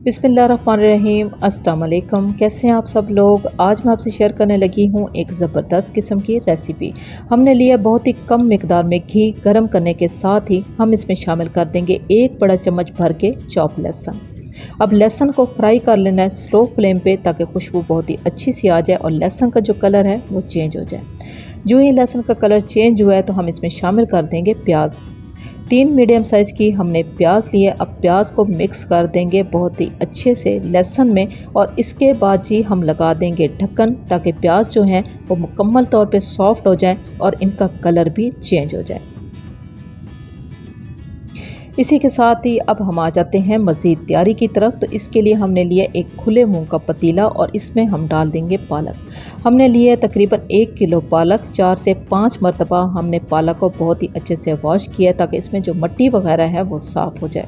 बिस्मिल्लाहिर्रहमानिर्रहीम। अस्सलाम वालेकुम। कैसे हैं आप सब लोग। आज मैं आपसे शेयर करने लगी हूँ एक ज़बरदस्त किस्म की रेसिपी। हमने लिया बहुत ही कम मिकदार में घी। गर्म करने के साथ ही हम इसमें शामिल कर देंगे 1 बड़ा चम्मच भर के चॉप लहसुन। अब लहसुन को फ्राई कर लेना है स्लो फ्लेम पे, ताकि खुशबू बहुत ही अच्छी सी आ जाए और लहसुन का जो कलर है वो चेंज हो जाए। जो ही लहसुन का कलर चेंज हुआ है तो हम इसमें शामिल कर देंगे प्याज। 3 मीडियम साइज़ की हमने प्याज लिए। अब प्याज को मिक्स कर देंगे बहुत ही अच्छे से लहसुन में, और इसके बाद जी हम लगा देंगे ढक्कन, ताकि प्याज जो हैं वो मुकम्मल तौर पे सॉफ्ट हो जाए और इनका कलर भी चेंज हो जाए। इसी के साथ ही अब हम आ जाते हैं मज़ीद तैयारी की तरफ। तो इसके लिए हमने लिया एक खुले मुंह का पतीला और इसमें हम डाल देंगे पालक। हमने लिए तकरीबन 1 किलो पालक। 4 से 5 मरतबा हमने पालक को बहुत ही अच्छे से वॉश किया, ताकि इसमें जो मिट्टी वगैरह है वो साफ़ हो जाए।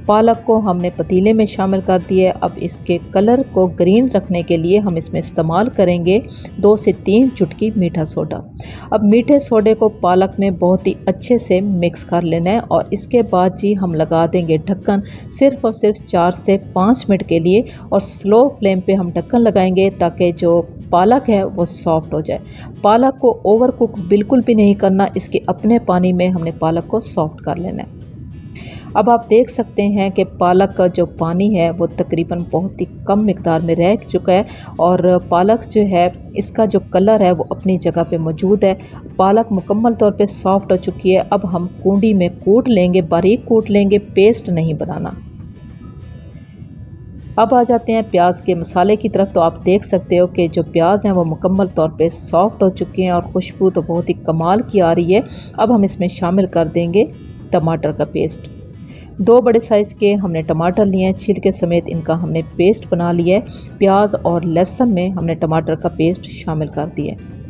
पालक को हमने पतीले में शामिल कर दिया। अब इसके कलर को ग्रीन रखने के लिए हम इसमें इस्तेमाल करेंगे 2 से 3 चुटकी मीठा सोडा। अब मीठे सोडे को पालक में बहुत ही अच्छे से मिक्स कर लेना है, और इसके बाद जी हम लगा देंगे ढक्कन सिर्फ़ और सिर्फ 4 से 5 मिनट के लिए, और स्लो फ्लेम पे हम ढक्कन लगाएंगे ताकि जो पालक है वो सॉफ्ट हो जाए। पालक को ओवर कुक बिल्कुल भी नहीं करना, इसके अपने पानी में हमने पालक को सॉफ्ट कर लेना है। अब आप देख सकते हैं कि पालक का जो पानी है वो तकरीबन बहुत ही कम मिकदार में रह चुका है, और पालक जो है इसका जो कलर है वो अपनी जगह पे मौजूद है। पालक मुकम्मल तौर पे सॉफ्ट हो चुकी है। अब हम कूंडी में कूट लेंगे, बारीक कूट लेंगे, पेस्ट नहीं बनाना। अब आ जाते हैं प्याज के मसाले की तरफ। तो आप देख सकते हो कि जो प्याज हैं वो मुकम्मल तौर पे सॉफ्ट हो चुके हैं, और खुशबू तो बहुत ही कमाल की आ रही है। अब हम इसमें शामिल कर देंगे टमाटर का पेस्ट। 2 बड़े साइज़ के हमने टमाटर लिए हैं, छिलके समेत इनका हमने पेस्ट बना लिया है। प्याज और लहसुन में हमने टमाटर का पेस्ट शामिल कर दिया है।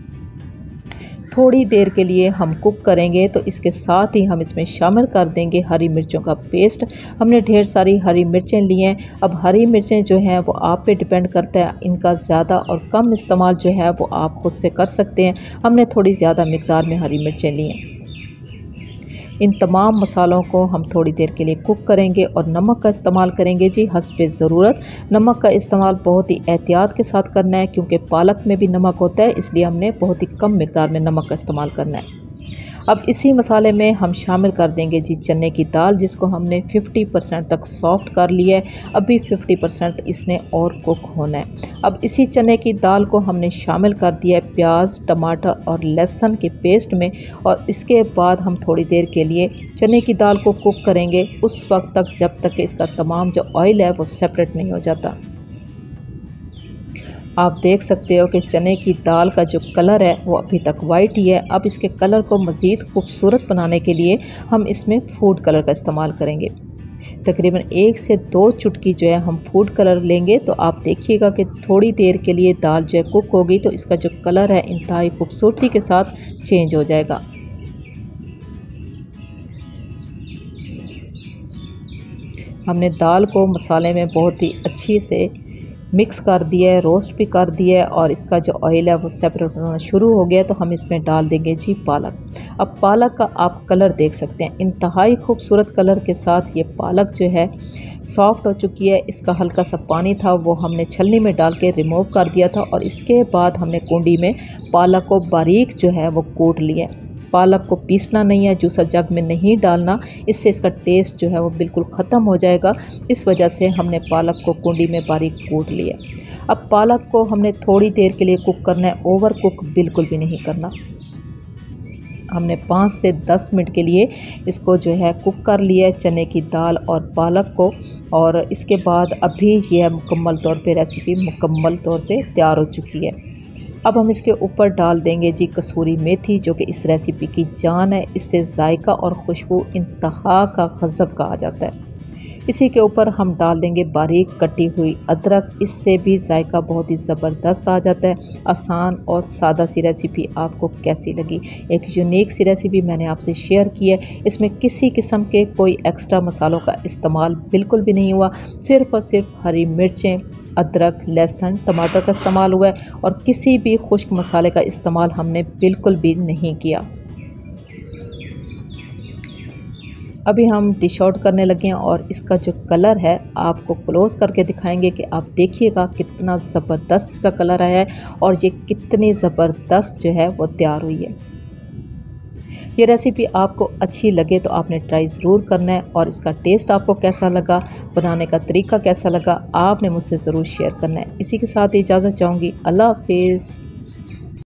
थोड़ी देर के लिए हम कुक करेंगे। तो इसके साथ ही हम इसमें शामिल कर देंगे हरी मिर्चों का पेस्ट। हमने ढेर सारी हरी मिर्चें ली हैं। अब हरी मिर्चें जो हैं वो आप पे डिपेंड करता है, इनका ज़्यादा और कम इस्तेमाल जो है वो आप खुद से कर सकते हैं। हमने थोड़ी ज़्यादा मिकदार में हरी मिर्चें ली हैं। इन तमाम मसालों को हम थोड़ी देर के लिए कुक करेंगे, और नमक का इस्तेमाल करेंगे जी हस्बे ज़रूरत। नमक का इस्तेमाल बहुत ही एहतियात के साथ करना है, क्योंकि पालक में भी नमक होता है, इसलिए हमने बहुत ही कम मिकदार में नमक का इस्तेमाल करना है। अब इसी मसाले में हम शामिल कर देंगे जी चने की दाल, जिसको हमने 50% तक सॉफ्ट कर लिया है। अभी 50% इसने और कुक होना है। अब इसी चने की दाल को हमने शामिल कर दिया है प्याज, टमाटर और लहसुन के पेस्ट में, और इसके बाद हम थोड़ी देर के लिए चने की दाल को कुक करेंगे, उस वक्त तक जब तक कि इसका तमाम जो ऑयल है वो सेपरेट नहीं हो जाता। आप देख सकते हो कि चने की दाल का जो कलर है वो अभी तक वाइट ही है। अब इसके कलर को मज़ीद खूबसूरत बनाने के लिए हम इसमें फूड कलर का इस्तेमाल करेंगे। तकरीबन 1 से 2 चुटकी जो है हम फूड कलर लेंगे। तो आप देखिएगा कि थोड़ी देर के लिए दाल जो है कुक होगी, तो इसका जो कलर है इंतहाई खूबसूरती के साथ चेंज हो जाएगा। हमने दाल को मसाले में बहुत ही अच्छी से मिक्स कर दिया है, रोस्ट भी कर दिया है, और इसका जो ऑयल है वो सेपरेट होना शुरू हो गया। तो हम इसमें डाल देंगे जी पालक। अब पालक का आप कलर देख सकते हैं, इंतहाई खूबसूरत कलर के साथ ये पालक जो है सॉफ्ट हो चुकी है। इसका हल्का सा पानी था वो हमने छलनी में डाल के रिमूव कर दिया था, और इसके बाद हमने कुंडी में पालक को बारीक जो है वो कूट लिया। पालक को पीसना नहीं है, जूसर जग में नहीं डालना, इससे इसका टेस्ट जो है वो बिल्कुल ख़त्म हो जाएगा। इस वजह से हमने पालक को कुंडी में बारीक कूट लिया। अब पालक को हमने थोड़ी देर के लिए कुक करना है, ओवर कुक बिल्कुल भी नहीं करना। हमने 5 से 10 मिनट के लिए इसको जो है कुक कर लिया है, चने की दाल और पालक को, और इसके बाद अभी यह मुकम्मल तौर पे रेसिपी मुकम्मल तौर पे तैयार हो चुकी है। अब हम इसके ऊपर डाल देंगे जी कसूरी मेथी, जो कि इस रेसिपी की जान है। इससे जायका और खुशबू इंतहा का गज़ब का आ जाता है। इसी के ऊपर हम डाल देंगे बारीक कटी हुई अदरक। इससे भी जायका बहुत ही ज़बरदस्त आ जाता है। आसान और सादा सी रेसिपी आपको कैसी लगी? एक यूनिक सी रेसिपी मैंने आपसे शेयर की है। इसमें किसी किस्म के कोई एक्स्ट्रा मसालों का इस्तेमाल बिल्कुल भी नहीं हुआ। सिर्फ़ और सिर्फ हरी मिर्चें, अदरक, लहसुन, टमाटर का इस्तेमाल हुआ है, और किसी भी खुश्क मसाले का इस्तेमाल हमने बिल्कुल भी नहीं किया। अभी हम डिश आउट करने लगे हैं और इसका जो कलर है आपको क्लोज करके दिखाएंगे कि आप देखिएगा कितना ज़बरदस्त इसका कलर आया है और ये कितनी ज़बरदस्त जो है वो तैयार हुई है। ये रेसिपी आपको अच्छी लगे तो आपने ट्राई ज़रूर करना है और इसका टेस्ट आपको कैसा लगा, बनाने का तरीका कैसा लगा, आपने मुझसे ज़रूर शेयर करना है। इसी के साथ इजाज़त चाहूँगी। अल्लाह हाफिज़।